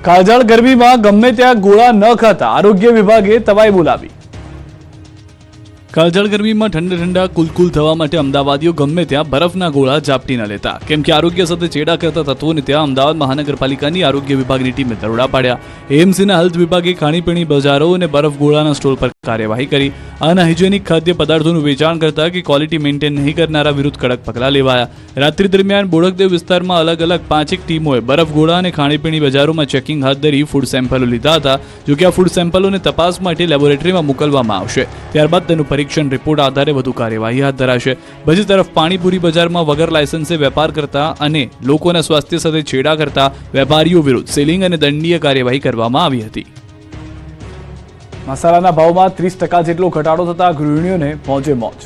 કાળઝાળ ગરમીમાં ગમે ત્યાં ગોળા ન ખાતા આરોગ્ય વિભાગે તવાઈ બોલાવી. કાળઝાળ ગરમીમાં ઠંડા કુલકુલ થવા માટે અમદાવાદીઓ ગમે ત્યાં બરફના ગોળા ઝાપટી ન લેતા, કેમ કે આરોગ્ય સાથે ચેડા કરતા તત્વોને ત્યાં અમદાવાદ મહાનગરપાલિકાની આરોગ્ય વિભાગની ટીમે દરોડા પાડ્યા. એએમસીના હેલ્થ વિભાગે ખાણીપીણી બજારો અને બરફ ગોળાના સ્ટોલ પર કાર્યવાહી કરી. અનહાઇજેનિક ખાદ્ય પદાર્થોનું વેચાણ કરતા કે ક્વોલિટી મેન્ટેન નહીં કરનારા વિરુદ્ધ કડક પગલાં લેવાયા. રાત્રિ દરમિયાન બોડકદેવ વિસ્તારમાં અલગ અલગ 5 ટીમોએ બરફ ગોળા અને ખાણીપીણી બજારોમાં ચેકિંગ હાથ ધરી ફૂડ સેમ્પલો લીધા હતા. જોકે આ ફૂડ સેમ્પલોને તપાસ માટે લેબોરેટરીમાં મોકલવામાં આવશે. ત્યારબાદ તેનું પરીક્ષણ રિપોર્ટ આધારે વધુ કાર્યવાહી હાથ ધરાશે. બીજી તરફ પાણીપુરી બજારમાં વગર લાયસન્સે વેપાર કરતા અને લોકોના સ્વાસ્થ્ય સાથે છેડા કરતા વેપારીઓ વિરુદ્ધ સીલિંગ અને દંડીય કાર્યવાહી કરવામાં આવી હતી. મસાલાના ભાવમાં 30% જેટલો ઘટાડો થતા ગૃહિણીઓને મોજે મોજ.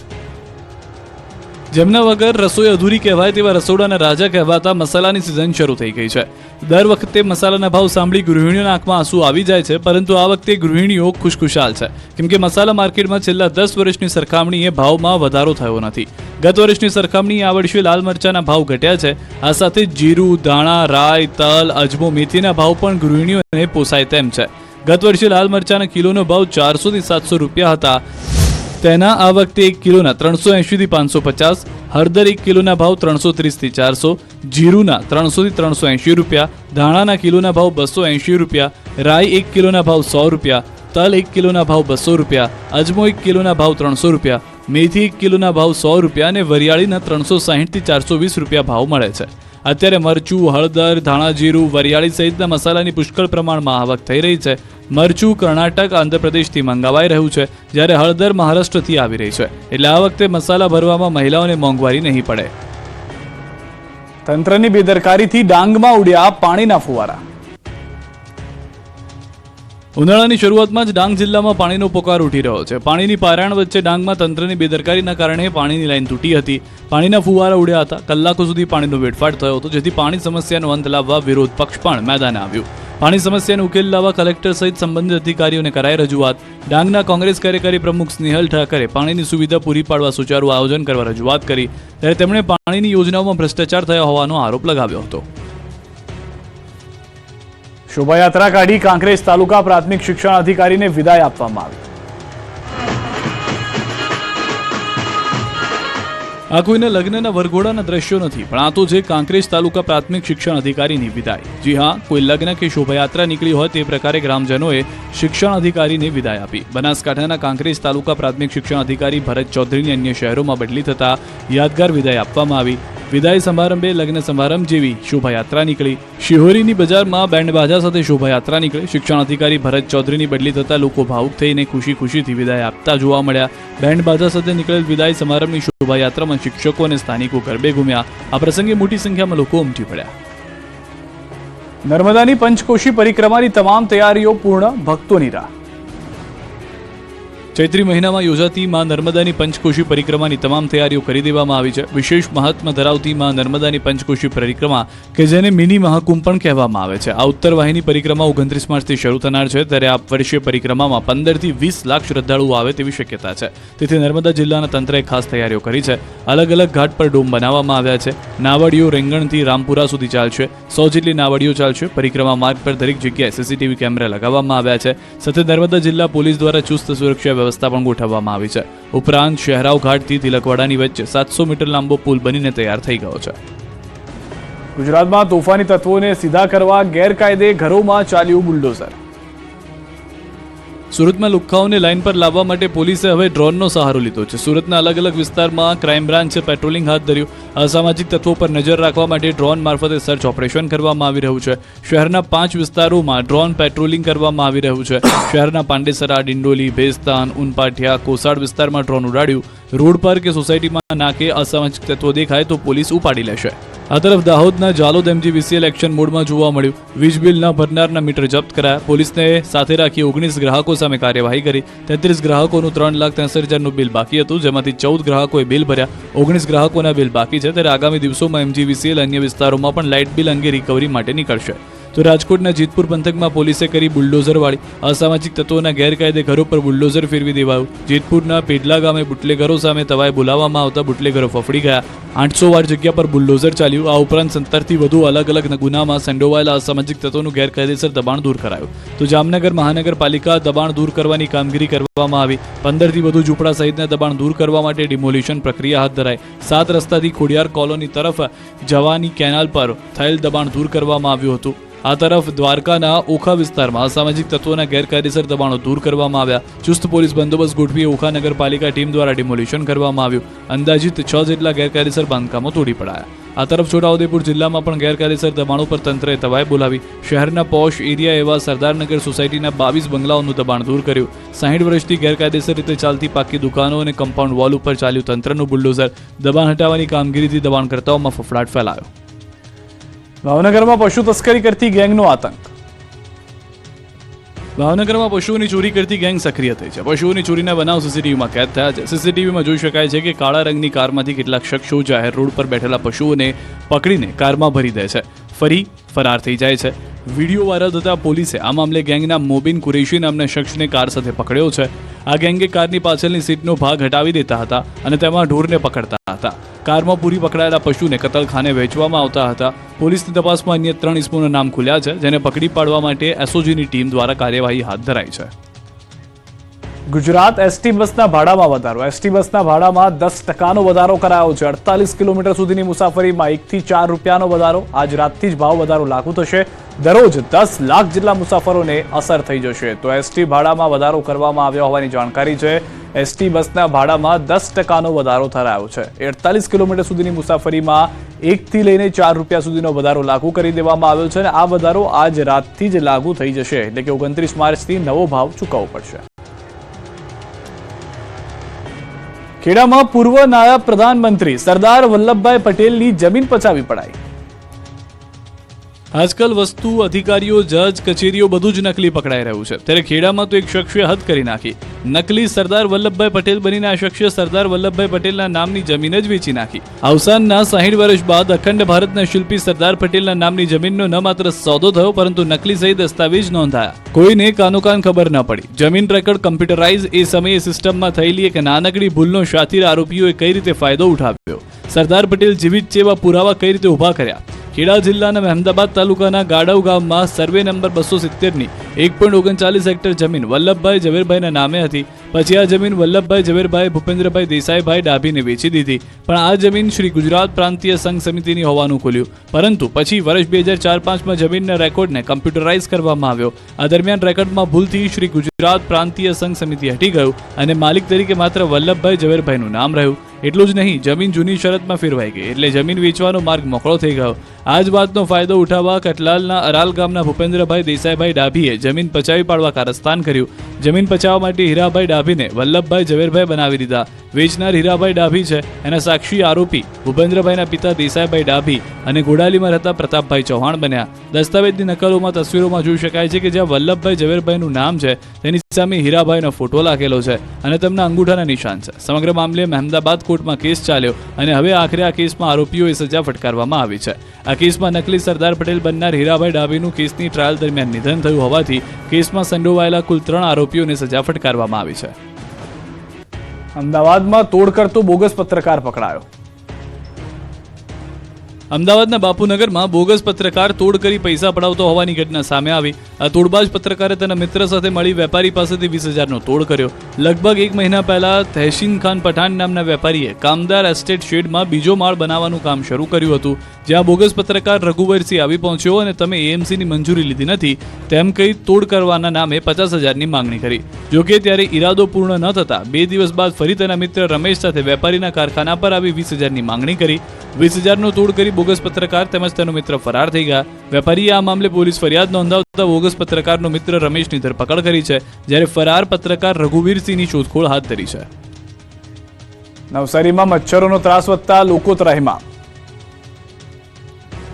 જેમના વગર રસોઈ અધૂરી કહેવાય તેવા રસોડાના રાજા કહેવાતા મસાલાની સિઝન શરૂ થઈ ગઈ છે. દર વખતે મસાલાના ભાવ સાંભળી ગૃહિણીઓના આંખમાં આંસુ આવી જાય છે, પરંતુ આ વખતે ગૃહિણીઓ ખુશખુશાલ છે, કેમ કે મસાલા માર્કેટમાં છેલ્લા 10 વર્ષની સરખામણીએ ભાવમાં વધારો થયો નથી. ગત વર્ષની સરખામણીએ આ વર્ષે લાલ મરચાના ભાવ ઘટ્યા છે. આ સાથે જીરું, ધાણા, રાઈ, તલ, અજમો, મેથીના ભાવ પણ ગૃહિણીઓને પોસાય તેમ છે. ગત વર્ષે લાલ મરચાના કિલોનો ભાવ 400 થી 700 રૂપિયા હતા. તેના આ વખતે 1 કિલોના 380 થી 550, હળદર 1 કિલોના ભાવ 330 થી 400, જીરુના 300 થી 380 રૂપિયા, ધાણાના કિલોના ભાવ 280 રૂપિયા, રાઈ 1 કિલોના ભાવ 100 રૂપિયા, તલ 1 કિલોના ભાવ 200 રૂપિયા, અજમો 1 કિલોના ભાવ 300 રૂપિયા, મેથી 1 કિલોના ભાવ 100 રૂપિયા અને વરિયાળીના 360 થી 420 રૂપિયા ભાવ મળે છે. અત્યારે મરચું, હળદર, ધાણા, જીરું, વરિયાળી સહિતના મસાલાની પુષ્કળ પ્રમાણમાં આવક થઈ રહી છે. મરચું કર્ણાટક, આંધ્રપ્રદેશથી મંગાવાઈ રહ્યું છે, જ્યારે હળદર મહારાષ્ટ્રથી આવી રહી છે. એટલે આ વખતે મસાલા ભરવામાં મહિલાઓને મોંઘવારી નહીં પડે. તંત્રની બેદરકારીથી ડાંગમાં ઉડ્યા પાણીના ફુવારા. ઉનાળાની શરૂઆતમાં જ ડાંગ જિલ્લામાં પાણીનો પોકાર ઉઠી રહ્યો છે. પાણીની પારાયણ વચ્ચે ડાંગમાં તંત્રની બેદરકારીના કારણે પાણીની લાઈન તૂટી હતી. પાણીના ફુવારા ઉડ્યા હતા. કલાકો સુધી પાણીનો વેડફાટ થયો હતો, જેથી પાણી સમસ્યાનો અંત લાવવા વિરોધ પક્ષ પણ મેદાને આવ્યું. પાણી સમસ્યાનો ઉકેલ લાવવા કલેક્ટર સહિત સંબંધિત અધિકારીઓને કરાઈ રજૂઆત. ડાંગના કોંગ્રેસ કાર્યકારી પ્રમુખ સ્નેહલ ઠાકરે પાણીની સુવિધા પૂરી પાડવા સુચારું આયોજન કરવા રજૂઆત કરી, ત્યારે તેમણે પાણીની યોજનાઓમાં ભ્રષ્ટાચાર થયો હોવાનો આરોપ લગાવ્યો હતો. શોભાયાત્રા કાઢી કાંકરેજ તાલુકા પ્રાથમિક શિક્ષણ અધિકારીને વિદાય આપવામાં આવી. આ કોઈના લગ્નના વરઘોડાના દ્રશ્યો નથી, પણ આ તો છે કાંકરેજ તાલુકા પ્રાથમિક શિક્ષણ અધિકારીની વિદાય. જી હા, કોઈ લગ્ન કે શોભાયાત્રા નીકળી હોય તે પ્રકારે ગ્રામજનોએ શિક્ષણ અધિકારીને વિદાય આપી. બનાસકાંઠાના કાંકરેજ તાલુકા પ્રાથમિક શિક્ષણ અધિકારી ભરત ચૌધરીની અન્ય શહેરોમાં બદલી થતા યાદગાર વિદાય આપવામાં આવી. વિદાય સમારંભે લગ્ન સમારંભ જેવી શોભાયાત્રા નીકળી. શિહોરીની બજારમાં બેન્ડ બાજા સાથે શોભાયાત્રા નીકળી. શિક્ષણ અધિકારી ભરત ચૌધરીની બદલી થતા લોકો ભાવુક થઈને ખુશીથી વિદાય આપતા જોવા મળ્યા. બેન્ડ બાજા સાથે નીકળેલ વિદાય સમારંભની શોભાયાત્રામાં શિક્ષકો અને સ્થાનિકો ગરબે ઘૂમ્યા. આ પ્રસંગે મોટી સંખ્યામાં લોકો ઉમટી પડ્યા. નર્મદાની પંચકોશી પરિક્રમાની તમામ તૈયારીઓ પૂર્ણ, ભક્તોની રાહ. ચૈત્રી મહિનામાં યોજાતી માં નર્મદાની પંચકોશી પરિક્રમાની તમામ તૈયારીઓ કરી દેવામાં આવી છે. વિશેષ મહાત્મ્ય ધરાવતી માં નર્મદાની પંચકોશી પરિક્રમા કે જેને મિની મહાકુંભ પણ કહેવામાં આવે છે. આ ઉત્તર વાહિની પરિક્રમા 29 માર્ચથી શરૂ થનાર છે, ત્યારે આ વર્ષે પરિક્રમામાં 15 થી 20 લાખ શ્રદ્ધાળુઓ આવે તેવી શક્યતા છે. તેથી નર્મદા જિલ્લાના તંત્રએ ખાસ તૈયારીઓ કરી છે. અલગ અલગ ઘાટ પર ડોમ બનાવવામાં આવ્યા છે. નાવડીઓ રેંગણથી રામપુરા સુધી ચાલશે. 100 જેટલી નાવડીઓ ચાલશે. પરિક્રમા માર્ગ પર દરેક જગ્યાએ સીસીટીવી કેમેરા લગાવવામાં આવ્યા છે. સાથે નર્મદા જિલ્લા પોલીસ દ્વારા ચુસ્ત સુરક્ષા વ્યવસ્થા પણ ગોઠવવામાં આવી છે. ઉપરાંત શહેરાવ ઘાટથી તિલકવાડાની વચ્ચે 700 મીટર લાંબો પુલ બનીને તૈયાર થઈ ગયો છે. ગુજરાતમાં તોફાની તત્વોને સીધા કરવા ગેરકાયદે ઘરોમાં ચાલ્યું બુલડોઝર. સુરતમાં લુખ્ખાઓને લાઇન પર લાવવા માટે પોલીસે હવે ડ્રોનનો સહારો લીધો છે. સુરતના અલગ અલગ વિસ્તારમાં ક્રાઇમ બ્રાન્ચે પેટ્રોલિંગ હાથ ધર્યું. અસામાજિક તત્વો પર નજર રાખવા માટે ડ્રોન મારફતે સર્ચ ઓપરેશન કરવામાં આવી રહ્યું છે. શહેરના 5 વિસ્તારોમાં ડ્રોન પેટ્રોલિંગ કરવામાં આવી રહ્યું છે. શહેરના પાંડેસરા, ડિંડોલી, ભેસ્તાન, ઉનપાઠિયા, કોસાડ વિસ્તારમાં ડ્રોન ઉડાડ્યું. રોડ પર કે સોસાયટીમાં નાકે અસામાજિક તત્વો દેખાય તો પોલીસ ઉપાડી લેશે. આ તરફ દાહોદના જાલોદ MGVCL એક્શન મોડમાં જોવા મળ્યું. વીજ બિલ ન ભરનારના મીટર જપ્ત કરાયા. પોલીસને સાથે રાખી 19 ગ્રાહકો સામે કાર્યવાહી કરી. 33 ગ્રાહકોનું 3,63,000નું બિલ બાકી હતું, જેમાંથી 14 ગ્રાહકોએ બિલ ભર્યા. 19 ગ્રાહકોના બિલ બાકી છે. ત્યારે આગામી દિવસોમાં MGVCL અન્ય વિસ્તારોમાં પણ લાઇટ બિલ અંગે રિકવરી માટે નીકળશે. તો રાજકોટના જીતપુર પંથકમાં પોલીસે કરી બુલડોઝરવાળી. અસામાજિક તત્વોના ગેરકાયદે ઘરો પર બુલડોઝર ફેરવી દેવાયું. જીતપુરના પેડલા ગામે બુટલેગરો સામે તવાએ બોલાવવામાં આવતા બુટલેગરો ફફડી ગયા. 800 વાર જગ્યા પર બુલડોઝર ચાલ્યું. આ ઉપરાંત 17થી વધુ અલગ અલગ ગુનામાં સંડોવાયેલા અસામાજિક તત્વોનું ગેરકાયદેસર દબાણ દૂર કરાયું. તો જામનગર મહાનગરપાલિકા દબાણ દૂર કરવાની કામગીરી કરવામાં આવી. 15થી વધુ ઝૂંપડા સહિતના દબાણ દૂર કરવા માટે ડિમોલિશન પ્રક્રિયા હાથ ધરાઈ. 7 રસ્તાથી ખોડિયાર કોલોની તરફ જવાની કેનાલ પર થયેલ દબાણ દૂર કરવામાં આવ્યું હતું. આ તરફ દ્વારકાના ઓખા વિસ્તારમાં અસામાજિક તત્વોના ગેરકાયદેસર દબાણો દૂર કરવામાં આવ્યા. ચુસ્ત પોલીસ બંદોબસ્ત ગોઠવી ઓખા નગરપાલિકા ટીમ દ્વારા ડિમોલિશન કરવામાં આવ્યું. અંદાજિત 6 જેટલા ગેરકાયદેસર બાંધકામો તોડી પડાયા. આ તરફ છોટાઉદેપુર જિલ્લામાં પણ ગેરકાયદેસર દબાણો પર તંત્રએ તવાએ બોલાવી. શહેરના પોશ એરિયા એવા સરદારનગર સોસાયટીના 22 બંગલાઓનું દબાણ દૂર કર્યું. 60 વર્ષથી ગેરકાયદેસર રીતે ચાલતી પાકી દુકાનો અને કમ્પાઉન્ડ વોલ ઉપર ચાલ્યું તંત્રનું બુલડોઝર. દબાણ હટાવવાની કામગીરીથી દબાણકર્તાઓમાં ફફડાટ ફેલાયો. ભાવનગરમાં પશુ તસ્કરી કરતી ગેંગનો આતંક. ભાવનગરમાં પશુઓની ચોરી કરતી ગેંગ સક્રિય થઈ છે. પશુઓની ચોરીના બનાવ સીસીટીવીમાં કેદ થયા છે. સીસીટીવીમાં જોઈ શકાય છે કે કાળા રંગની કારમાંથી કેટલાક શખ્સો જાહેર રોડ પર બેઠેલા પશુઓને પકડીને કારમાં ભરી દે છે, ફરી ફરાર થઈ જાય છે. વિડીયો વાયરલ થતા પોલીસે આ મામલે ગેંગના મોબિન કુરેશી નામના શખ્સને કાર સાથે પકડ્યો છે. આ ગેંગે કારની પાછળની સીટનો ભાગ હટાવી દેતા હતા અને તેમાં ઢોરને પકડતા હતા. કારમાં પૂરી પકડાયેલા પશુને કતલખાને વેચવામાં આવતા હતા. પોલીસની તપાસમાં અન્ય 3 ઇસમોના નામ ખુલ્યા છે, જેને પકડી પાડવા માટે SOGની ટીમ દ્વારા કાર્યવાહી હાથ ધરાઈ છે. ગુજરાત ST બસના ભાડામાં વધારો. ST બસના ભાડામાં 10% વધારો કરાયો છે. 48 કિલોમીટર સુધીની મુસાફરીમાં 1 થી 4 રૂપિયાનો વધારો. આજ રાતથી જ ભાવ વધારો લાગુ થશે. દરરોજ 10 લાખ જેટલા મુસાફરોને અસર થઈ જશે. તો ST ભાડામાં વધારો કરવામાં આવ્યો હોવાની જાણકારી છે. ST બસના ભાડામાં 10%નો વધારો થરાયો છે. 48 કિલોમીટર સુધીની મુસાફરીમાં 1 થી લઈને 4 રૂપિયા સુધીનો વધારો લાગુ કરી દેવામાં આવ્યો છે અને આ વધારો આજ રાતથી જ લાગુ થઈ જશે. એટલે કે 29 માર્ચથી નવો ભાવ ચૂકવવો પડશે. ખેડામાં પૂર્વ નાયબ પ્રધાનમંત્રી સરદાર વલ્લભભાઈ પટેલની જમીન પચાવી પડાઈ. આજકાલ વસ્તુ, અધિકારીઓ, જજ, કચેરીઓ બધું જ નકલી પકડાઈ રહ્યું છે. ત્યારે ખેડામાં તો એક શખ્સે હદ કરી નાખી. નકલી સરદાર વલ્લભભાઈ પટેલ બનીને આ શખ્સે સરદાર વલ્લભભાઈ પટેલના નામની જમીન જ વેચી નાખી. અવસાનના 60 વર્ષ બાદ અખંડ ભારતના શિલ્પી સરદાર પટેલના નામની જમીનનો ન માત્ર સોદો થયો, પરંતુ નકલી સહી દસ્તાવેજ નોંધાયા. કોઈને કાનોકાન ખબર ન પડી. જમીન રેકોર્ડ કમ્પ્યુટરાઇઝ એ સમયે સિસ્ટમમાં થયેલી એક નાનકડી ભૂલનો શાતીર આરોપીઓએ કઈ રીતે ફાયદો ઉઠાવ્યો, સરદાર પટેલ જીવિત છે એવા પુરાવા કઈ રીતે ઉભા કર્યા. ખેડા જિલ્લાના મહેમદાબાદ તાલુકાના ગાડવ ગામમાં સર્વે નંબર 270ની 1.39 હેક્ટર જમીન વલ્લભભાઈ ઝવેરભાઈના નામે હતી. પછી આ જમીન વલ્લભભાઈ ઝવેરભાઈ ભૂપેન્દ્રભાઈ દેસાઈભાઈ ડાભીને વેચી દીધી. પણ આ જમીન શ્રી ગુજરાત પ્રાંતીય સંઘ સમિતિની હોવાનું ખુલ્યું. પરંતુ પછી વર્ષ 2004-05માં જમીનના રેકોર્ડને કમ્પ્યુટરાઇઝ કરવામાં આવ્યો. આ દરમિયાન રેકોર્ડમાં ભૂલથી શ્રી ગુજરાત પ્રાંતીય સંઘ સમિતિ હટી ગયું અને માલિક તરીકે માત્ર વલ્લભભાઈ ઝવેરભાઈનું નામ રહ્યું. એટલું જ નહીં, જમીન જૂની શરતમાં ફેરવાઈ ગઈ, એટલે જમીન વેચવાનો માર્ગ મોકળો થઈ ગયો. આ જ વાતનો ફાયદો ઉઠાવવા કટલાલના અરાલ ગામના ભૂપેન્દ્રભાઈ દેસાઈભાઈ ડાભીએ જમીન પચાવી પાડવા કારસ્તાન કર્યું. જમીન પચાવવા માટે હીરાભાઈ ડાભીને વલ્લભભાઈ ઝવેરભાઈ બનાવી દીધા. વેચનાર હીરાભાઈ ડાભી છે, એના સાક્ષી આરોપી ભૂપેન્દ્રભાઈના પિતા દેસાઈભાઈ ડાભી અને ગોડાલીમાં રહેતા પ્રતાપભાઈ ચૌહાણ બન્યા. દસ્તાવેજની નકલોમાં તસવીરોમાં જોઈ શકાય છે કે જ્યાં વલ્લભભાઈ ઝવેરભાઈનું નામ છે તેની સામે હીરાભાઈનો ફોટો લાગેલો છે અને તેમના અંગૂઠાના નિશાન છે. સમગ્ર મામલે મહેમદાબાદ કોર્ટમાં કેસ ચાલ્યો અને હવે આખરે આ કેસમાં આરોપીઓએ સજા ફટકારવામાં આવી છે. આ કેસમાં નકલી સરદાર પટેલ બનનાર હીરાભાઈ ડાભીનું કેસની ટ્રાયલ દરમિયાન નિધન થયું હોવાથી કેસમાં સંડોવાયેલા કુલ 3 આરોપીઓને સજા ફટકારવામાં આવી છે. અમદાવાદમાં તોડ કરતો બોગસ પત્રકાર પકડાયો. અમદાવાદના બાપુનગરમાં બોગસ પત્રકાર તોડ કરી પૈસા પડાવતો હોવાની ઘટના સામે આવી. આ તોડબાજ પત્રકારે તેના મિત્ર સાથે મળી વેપારી પાસેથી 20,000નો તોડ કર્યો. લગભગ 1 મહિના પહેલા તહેસીન ખાન પઠાણ નામના વેપારીએ કામદાર એસ્ટેટ શેડમાં બીજો માળ બનાવવાનું કામ શરૂ કર્યું હતું. જ્યાં બોગસ પત્રકાર રઘુવરસિંહ આવી પહોંચ્યો અને તમે એએમસીની મંજૂરી લીધી નથી તેમ કહી તોડ કરવાના નામે 50,000ની માંગણી કરી. જોકે ત્યારે ઈરાદો પૂર્ણ ન થતા 2 દિવસ બાદ ફરી તેના મિત્ર રમેશ સાથે વેપારીના કારખાના પર આવી 20,000ની માંગણી કરી. 20,000નો તોડ કરી બોગસ પત્રકાર તેમજ તેનો મિત્ર ફરાર થઈ ગયા. વેપારીએ આ મામલે પોલીસ ફરિયાદ નોંધાવતા બોગસ પત્રકારનો મિત્ર રમેશની ધરપકડ કરી છે, જ્યારે ફરાર પત્રકાર રઘુવીરસિંહની શોધખોળ હાથ ધરી છે. નવસારીમાં મચ્છરોનો ત્રાસ વધતા લોકો ત્રાહિમામ.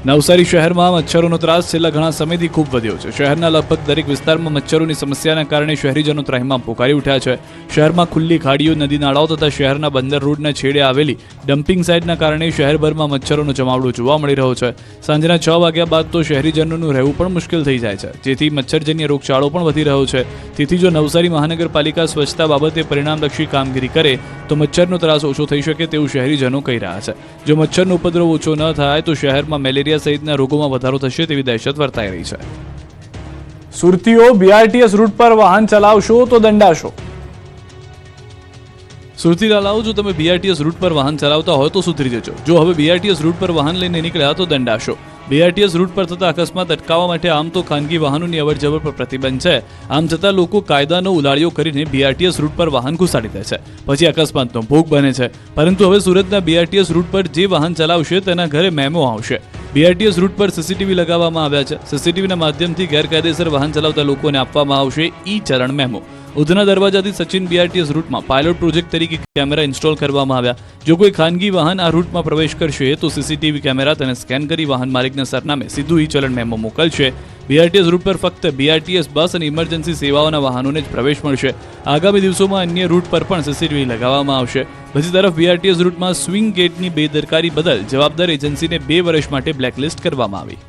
નવસારી શહેરમાં મચ્છરોનો ત્રાસ છેલ્લા ઘણા સમયથી ખૂબ વધ્યો છે. શહેરના લગભગ દરેક વિસ્તારમાં મચ્છરોની સમસ્યાના કારણે શહેરીજનો ત્રાહિમામ પોકારી ઉઠ્યા છે. શહેરમાં ખુલ્લી ખાડીઓ, નદી નાળાઓ તથા શહેરના બંદર રોડના છેડે આવેલી ડમ્પિંગ સાઇટના કારણે શહેરભરમાં મચ્છરોનો જમાવડો જોવા મળી રહ્યો છે. સાંજના 6 વાગ્યા બાદ તો શહેરીજનોનું રહેવું પણ મુશ્કેલ થઈ જાય છે, જેથી મચ્છરજન્ય રોગચાળો પણ વધી રહ્યો છે. તેથી જો નવસારી મહાનગરપાલિકા સ્વચ્છતા બાબતે પરિણામલક્ષી કામગીરી કરે તો મચ્છરનો ત્રાસ ઓછો થઈ શકે તેવું શહેરીજનો કહી રહ્યા છે. જો મચ્છરનો ઉપદ્રવ ઓછો ન થાય તો શહેરમાં મેલેરિયા સહિતના રોગોમાં વધારો થશે તેવી દહેશત વર્તાઈ રહી છે. સુરતીઓ બીઆરટીએસ રૂટ પર વાહન ચલાવશો તો દંડાશો. સુરતી લાલાઓ, જો તમે બીઆરટીએસ રૂટ પર વાહન ચલાવતા હોય તો સુધરી જજો. જો હવે બીઆરટીએસ રૂટ પર વાહન લઈને નીકળ્યા તો દંડાશો. બીઆરટીએસ રૂટ પર થતા અકસ્માત અટકાવવા માટે આમ તો ખાનગી વાહનોની અવરજવર પર પ્રતિબંધ છે. આમ છતાં લોકો કાયદાનો ઉલાળ્યો કરીને બીઆરટીએસ રૂટ પર વાહન ઘુસાડી દે છે, પછી અકસ્માતનો ભોગ બને છે. પરંતુ હવે સુરતના બીઆરટીએસ રૂટ પર જે વાહન ચલાવશે તેના ઘરે મેમો આવશે. બીઆરટીએસ રૂટ પર સીસીટીવી લગાવવામાં આવ્યા છે. સીસીટીવીના માધ્યમથી ગેરકાયદેસર વાહન ચલાવતા લોકોને આપવામાં આવશે ઈ-ચલણ memo. Udhna દરવાજાથી Sachin BRTS રૂટમાં pilot project તરીકે કેમેરા ઇન્સ્ટોલ કરવામાં આવ્યા. જો કોઈ ખાનગી વાહન આ રૂટમાં પ્રવેશ કરશે તો સીસીટીવી કેમેરા તેને સ્કેન કરી વાહન માલિકના સરનામે સીધું ઈ-ચલણ મેમો મોકલશે. બીઆરટીએસ રૂટ પર ફક્ત બીઆરટીએસ બસ અને ઇમરજન્સી સેવાઓના વાહનોને જ પ્રવેશ મળશે. આગામી દિવસોમાં અન્ય રૂટ પર પણ સીસીટીવી લગાવવામાં આવશે. બીજી તરફ બીઆરટીએસ રૂટમાં સ્વિંગ ગેટની બેદરકારી બદલ જવાબદાર એજન્સીને 2 વર્ષ માટે બ્લેકલિસ્ટ કરવામાં આવી.